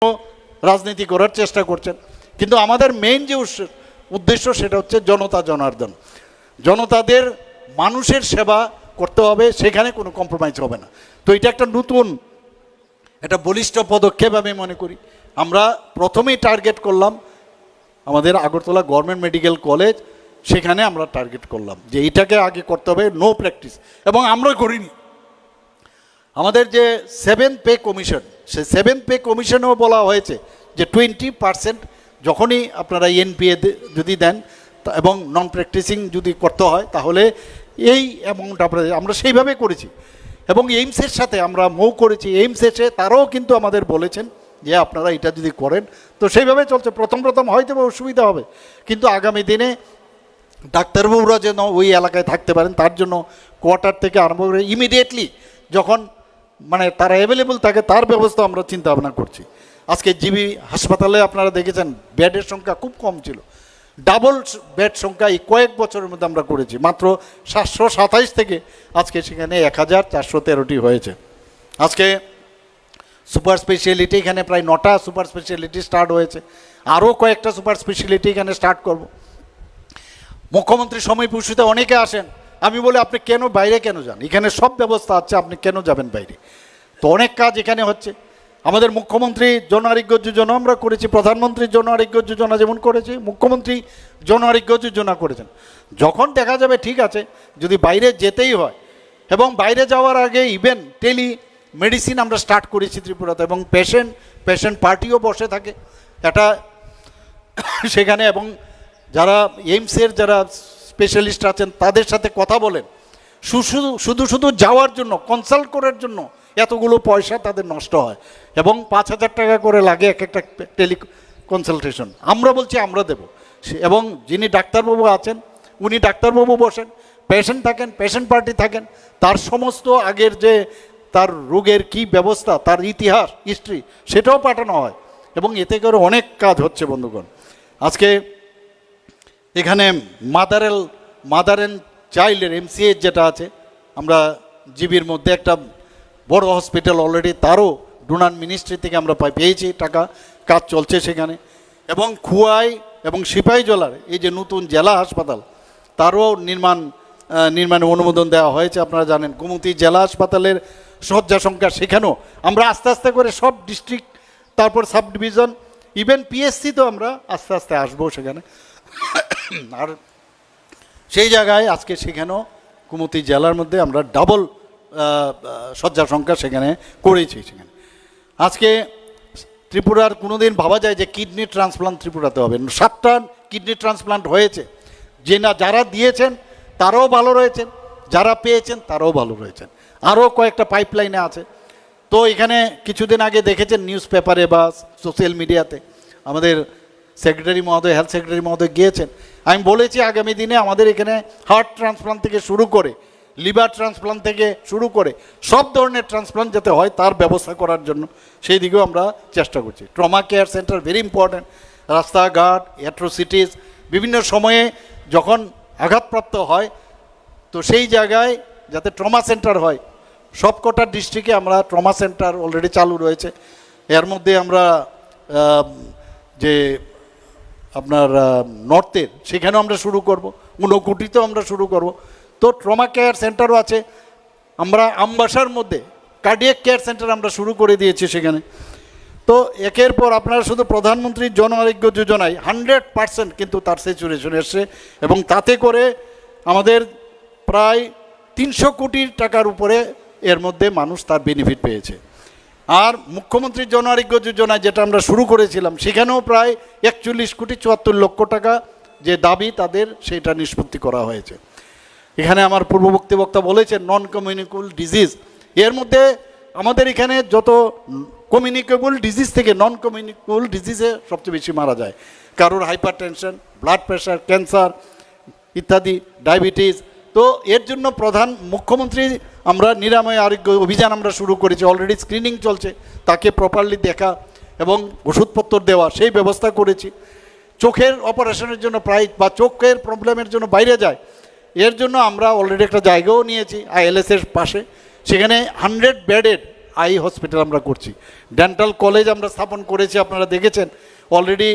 রাজনীতি করার চেষ্টা করছেন, কিন্তু আমাদের মেইন যে উদ্দেশ্য সেটা হচ্ছে জনতা জনার্দন, জনতাদের মানুষের সেবা করতে হবে, সেখানে কোনো কম্প্রোমাইজ হবে না। তো এটা একটা নতুন একটা বলিষ্ঠ পদক্ষেপ আমি মনে করি। আমরা প্রথমেই টার্গেট করলাম আমাদের আগরতলা গভর্নমেন্ট মেডিকেল কলেজ, সেখানে আমরা টার্গেট করলাম যে এইটাকে আগে করতে হবে, নো প্র্যাকটিস। এবং আমরা করিনি। আমাদের যে 7th পে কমিশন, সেই 7th পে কমিশনেও বলা হয়েছে যে 20% যখনই আপনারা এনপিএ যদি দেন এবং নন প্র্যাকটিসিং যদি করতে হয় তাহলে এই অ্যামাউন্ট আমরা সেইভাবে করেছি। এবং এইমসের সাথে আমরা মৌ করেছি, এইমস এসে তারাও কিন্তু আমাদের বলেছেন যে আপনারা এটা যদি করেন তো সেইভাবে চলছে। প্রথম হয়তো অসুবিধা হবে, কিন্তু আগামী দিনে ডাক্তারবাবুরা যেন ওই এলাকায় থাকতে পারেন তার জন্য কোয়ার্টার থেকে আরম্ভ করে ইমিডিয়েটলি যখন মানে তারা অ্যাভেলেবল থাকে তার ব্যবস্থা আমরা চিন্তা ভাবনা করছি। আজকে জিবি হাসপাতালে আপনারা দেখেছেন বেডের সংখ্যা খুব কম ছিল, ডাবল বেড সংখ্যা এই কয়েক বছরের মধ্যে আমরা করেছি। মাত্র 727 থেকে আজকে সেখানে 1413টি হয়েছে। আজকে সুপার স্পেশালিটি এখানে প্রায় 9টা সুপার স্পেশালিটি স্টার্ট হয়েছে, আরও কয়েকটা সুপার স্পেশালিটি এখানে স্টার্ট করব। মুখ্যমন্ত্রী সময় পুষিতে অনেকে আসেন, আমি বলি আপনি কেন বাইরে কেন যান, এখানে সব ব্যবস্থা আছে, আপনি কেন যাবেন বাইরে? তো অনেক কাজ এখানে হচ্ছে। আমাদের মুখ্যমন্ত্রী জন আরোগ্য যোজনা আমরা করেছি, প্রধানমন্ত্রী জন আরোগ্য যোজনা যেমন করেছি, মুখ্যমন্ত্রী জন আরোগ্য যোজনা করেছেন। যখন দেখা যাবে ঠিক আছে যদি বাইরে যেতেই হয়, এবং বাইরে যাওয়ার আগে ইভেন টেলি মেডিসিন আমরা স্টার্ট করেছি ত্রিপুরাতে, এবং পেশেন্ট পার্টিও বসে থাকে এটা সেখানে, এবং যারা এইমসের যারা স্পেশালিস্ট আছেন তাদের সাথে কথা বলেন। শুধু যাওয়ার জন্য কনসাল্ট করার জন্য এতগুলো পয়সা তাদের নষ্ট হয়, এবং 5000 টাকা করে লাগে এক একটা টেলি কনসালটেশন। আমরা বলছি আমরা দেব, এবং যিনি ডাক্তারবাবু আছেন উনি ডাক্তারবাবু বসেন, পেশেন্ট থাকেন, পেশেন্ট পার্টি থাকেন, তার সমস্ত আগের যে তার রোগের কি ব্যবস্থা, তার ইতিহাস হিস্ট্রি সেটাও পাঠানো হয়, এবং এতে করে অনেক কাজ হচ্ছে বন্ধুগণ। আজকে এখানে মাদার অ্যান্ড চাইল্ডের এমসিএইচ যেটা আছে, আমরা জিবির মধ্যে একটা বড় হসপিটাল অলরেডি তারও ডোনার মিনিস্ট্রি থেকে আমরা পেয়েছি টাকা, কাজ চলছে সেখানে। এবং খুয়াই এবং সিপাহীজলার এই যে নতুন জেলা হাসপাতাল তারও নির্মাণে অনুমোদন দেওয়া হয়েছে। আপনারা জানেন গোমতী জেলা হাসপাতালের শয্যা সংখ্যা সেখানেও আমরা আস্তে আস্তে করে সব ডিস্ট্রিক্ট, তারপর সাব ডিভিশন, ইভেন পিএসসি তো আমরা আস্তে আস্তে আসবো সেখানে। আর সেই জায়গায় আজকে সেখানেও গোমতী জেলার মধ্যে আমরা ডাবল শয্যা সংখ্যা সেখানে করেছি। সেখানে আজকে ত্রিপুরার কোনোদিন ভাবা যায় যে কিডনি ট্রান্সপ্লান্ট ত্রিপুরাতে হবে? 7টা কিডনি ট্রান্সপ্লান্ট হয়েছে, যারা দিয়েছেন তারাও ভালো রয়েছেন, যারা পেয়েছেন তারাও ভালো রয়েছেন, আরও কয়েকটা পাইপলাইনে আছে। তো এখানে কিছুদিন আগে দেখেছেন নিউজ পেপারে বা সোশ্যাল মিডিয়াতে আমাদের সেক্রেটারি মহোদয়, হেলথ সেক্রেটারি মহোদয় গিয়েছেন। আমি বলেছি আগামী দিনে আমাদের এখানে হার্ট ট্রান্সপ্লান্ট থেকে শুরু করে লিভার ট্রান্সপ্লান্ট থেকে শুরু করে সব ধরনের ট্রান্সপ্লান্ট যাতে হয় তার ব্যবস্থা করার জন্য সেই দিকেও আমরা চেষ্টা করছি। Trauma care centre very important. রাস্তাঘাট, অ্যাট্রোসিটিস বিভিন্ন সময়ে যখন আঘাতপ্রাপ্ত হয় তো সেই জায়গায় যাতে ট্রমা সেন্টার হয়, সবকটা ডিস্ট্রিক্টে আমরা ট্রমা সেন্টার অলরেডি চালু রয়েছে। এর মধ্যে আমরা যে আপনার নর্থের সেখানেও আমরা শুরু করব, ঊনকোটিতেও আমরা শুরু করব। তো ট্রমা কেয়ার সেন্টারও আছে। আমরা আমবাসার মধ্যে কার্ডিয়াক কেয়ার সেন্টার আমরা শুরু করে দিয়েছি সেখানে। তো একের পর আপনারা শুধু প্রধানমন্ত্রী জন আরোগ্য যোজনায় 100% কিন্তু তার স্যাচুরেশন এসছে, এবং তাতে করে আমাদের প্রায় 300 কোটি টাকার উপরে এর মধ্যে মানুষ তার বেনিফিট পেয়েছে। আর মুখ্যমন্ত্রী জন আরোগ্য যোজনায় যেটা আমরা শুরু করেছিলাম সেখানেও প্রায় 41,74,00,000 টাকা যে দাবি তাদের সেটা নিষ্পত্তি করা হয়েছে। এখানে আমার পূর্ববর্তী বক্তা বলেছেন নন কমিউনিকেবল ডিজিজ, এর মধ্যে আমাদের এখানে যত কমিউনিকেবল ডিজিজ থেকে নন কমিউনিকেবল ডিজিজে সবচেয়ে বেশি মারা যায়। কারোর hyper tension, blood pressure, cancer ইত্যাদি, ডায়াবেটিস। তো এর জন্য মুখ্যমন্ত্রী আমরা নিরাময় আরোগ্য অভিযান আমরা শুরু করেছি, অলরেডি স্ক্রিনিং চলছে, তাকে প্রপারলি দেখা এবং ওষুধপত্র দেওয়া সেই ব্যবস্থা করেছি। চোখের অপারেশনের জন্য বা চোখের প্রবলেমের জন্য বাইরে যায়, এর জন্য আমরা অলরেডি একটা জায়গাও নিয়েছি আইএলএসের পাশে, সেখানে 100 বেডের আই হসপিটাল আমরা করছি, ডেন্টাল কলেজ আমরা স্থাপন করেছি, আপনারা দেখেছেন অলরেডি।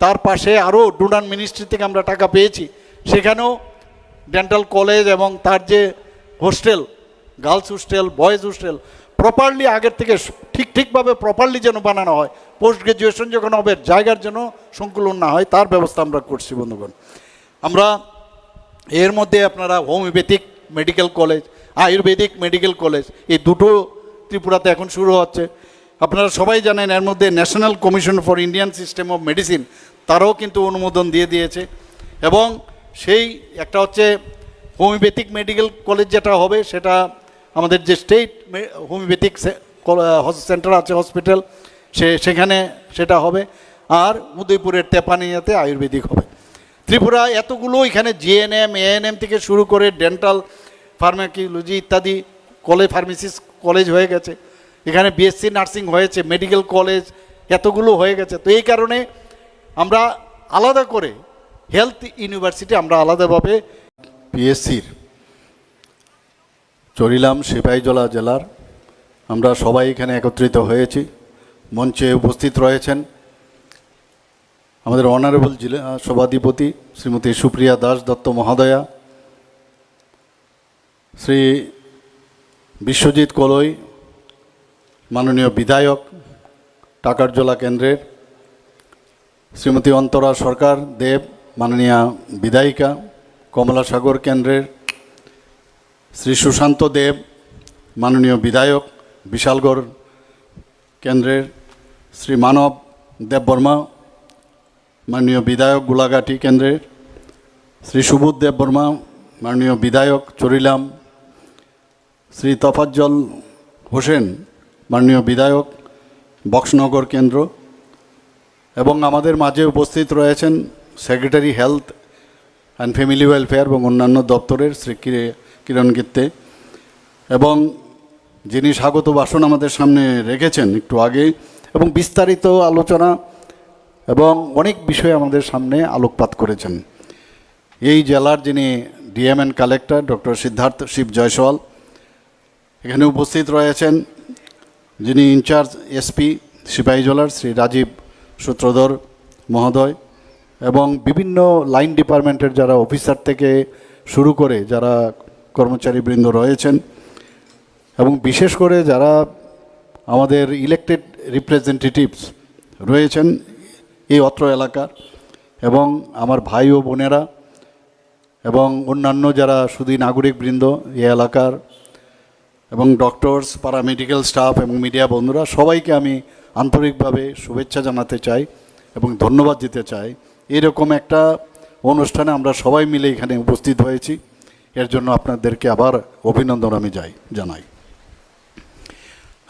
তার পাশে আরও ডুনান মিনিস্ট্রি থেকে আমরা টাকা পেয়েছি, সেখানেও ডেন্টাল কলেজ এবং তার যে hostel, girls hostel, boys hostel properly আগের থেকে ঠিকভাবে প্রপারলি যেন বানানো হয়, পোস্ট গ্রাজুয়েশন যখন হবে জায়গার যেন সংকুলন না হয় তার ব্যবস্থা আমরা করছি বন্ধুগণ। আমরা এর মধ্যে আপনারা homeopathic medical college, Ayurvedic medical college, এই দুটো ত্রিপুরাতে এখন শুরু হচ্ছে। আপনারা সবাই জানেন এর মধ্যে national commission for Indian system of medicine তারাও কিন্তু অনুমোদন দিয়ে দিয়েছে। এবং সেই একটা হচ্ছে হোমিওপ্যাথিক মেডিকেল কলেজ যেটা হবে সেটা আমাদের যে স্টেট হোমিওপ্যাথিক সেন্টার আছে হসপিটাল সেখানে সেটা হবে, আর উদয়পুরের তেপানিয়াতে আয়ুর্বেদিক হবে। ত্রিপুরা এতগুলো এখানে জিএনএম এএনএম থেকে শুরু করে ডেন্টাল, ফার্মাকোলজি ইত্যাদি কলেজ, ফার্মেসিস্ট কলেজ হয়ে গেছে, এখানে বিএসসি নার্সিং হয়েছে, মেডিকেল কলেজ এতগুলো হয়ে গেছে। তো এই কারণে আমরা আলাদা করে হেলথ ইউনিভার্সিটি আমরা আলাদাভাবে পিএসসির চরিলাম সিপাহীজলা জেলার আমরা সবাই এখানে একত্রিত হয়েছি। মঞ্চে উপস্থিত রয়েছেন আমাদের অনারেবল জেলা সভাধিপতি শ্রীমতী সুপ্রিয়া দাস দত্ত মহোদয়া, শ্রী বিশ্বজিৎ কলই মাননীয় বিধায়ক টাকারজলা কেন্দ্রের, শ্রীমতী অন্তরা সরকার দেব মাননীয়া বিধায়িকা কমলাসাগর কেন্দ্রের, শ্রী সুশান্ত দেব মাননীয় বিধায়ক বিশালগড় কেন্দ্রের, শ্রী মানব দেববর্মা মাননীয় বিধায়ক গোলাঘাটি কেন্দ্রের, শ্রী সুবোধ দেববর্মা মাননীয় বিধায়ক চরিলাম, শ্রী তফাজ্জল হোসেন মাননীয় বিধায়ক বক্সনগর কেন্দ্র, এবং আমাদের মাঝে উপস্থিত রয়েছেন secretary health and family welfare এবং অন্যান্য দপ্তরের শ্রী কিরণ গিত্তে, এবং যিনি স্বাগত ভাষণ আমাদের সামনে রেখেছেন একটু আগে, এবং বিস্তারিত আলোচনা এবং অনেক বিষয় আমাদের সামনে আলোকপাত করেছেন এই জেলার যিনি D M and collector doctor Siddhartha Shiv Jaiswal. এখানে উপস্থিত রয়েছেন যিনি ইনচার্জ এসপি সিপাহীজলার শ্রী রাজীব সূত্রধর মহোদয়, এবং বিভিন্ন লাইন ডিপার্টমেন্টের যারা অফিসার থেকে শুরু করে যারা কর্মচারীবৃন্দ রয়েছেন, এবং বিশেষ করে যারা আমাদের ইলেক্টেড রিপ্রেজেন্টেটিভস রয়েছেন এই অত্র এলাকার, এবং আমার ভাই ও বোনেরা এবং অন্যান্য যারা শুধু নাগরিকবৃন্দ এই এলাকার, এবং ডক্টরস, প্যারামেডিক্যাল স্টাফ এবং মিডিয়া বন্ধুরা, সবাইকে আমি আন্তরিকভাবে শুভেচ্ছা জানাতে চাই এবং ধন্যবাদ দিতে চাই। এরকম একটা অনুষ্ঠানে আমরা সবাই মিলে এখানে উপস্থিত হয়েছি, এর জন্য আপনাদেরকে আবার অভিনন্দন আমি জানাই।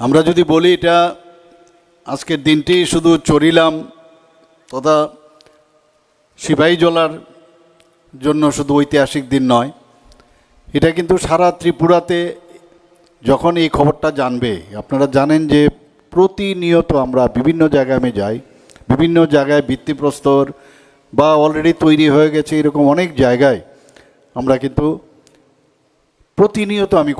আমরা যদি বলি এটা আজকের দিনটি শুধু চরিলাম তথা সিপাহীজলার জন্য শুধু ঐতিহাসিক দিন নয়, এটা কিন্তু সারা ত্রিপুরাতে যখন এই খবরটা জানবে, আপনারা জানেন যে প্রতিনিয়ত আমরা বিভিন্ন জায়গায় আমি যাই, বিভিন্ন জায়গায় ভিত্তিপ্রস্তর বা অলরেডি তৈরি হয়ে গেছে এরকম অনেক জায়গায় আমরা কিন্তু প্রতিনিয়ত আমি